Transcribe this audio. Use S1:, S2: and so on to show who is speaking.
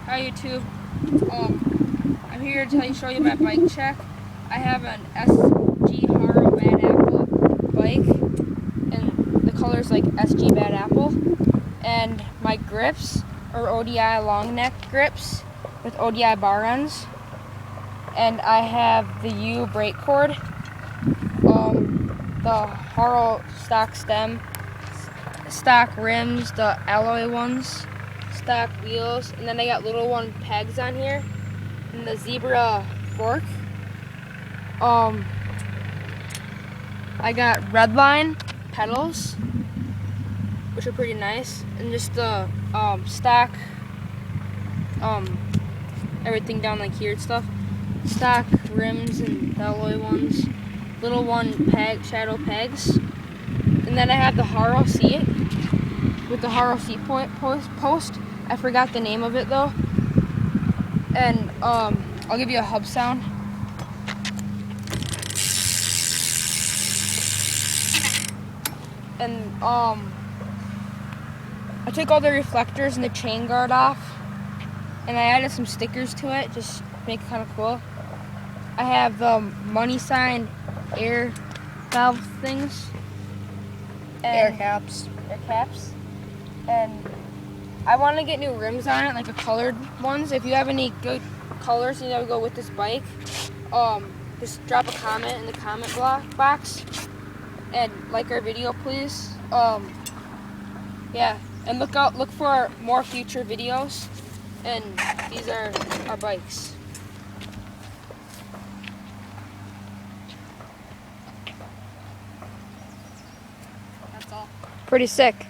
S1: Hi YouTube. I'm here to show you my bike check. I have an SG Haro Bad Apple bike, and the color is like SG Bad Apple. And my grips are ODI long neck grips with ODI bar ends. And I have the U brake cord, the Haro stock stem, stock rims, the alloy ones, stock wheels, and then I got little one pegs on here, and the zebra fork. I got redline pedals, which are pretty nice, and just the stock everything down like here and stuff. Stock rims and alloy ones, little one peg shadow pegs, and then I have the Haro seat with the Haro seat post. I forgot the name of it though. And I'll give you a hub sound. And I took all the reflectors and the chain guard off, and I added some stickers to it, just to make it kind of cool. I have the money sign air valve things.
S2: Air caps.
S1: And I want to get new rims on it, like the colored ones. If you have any good colors you know to go with this bike, just drop a comment in the comment box and like our video, please. Yeah, and look for more future videos. And these are our bikes. That's all.
S2: Pretty sick.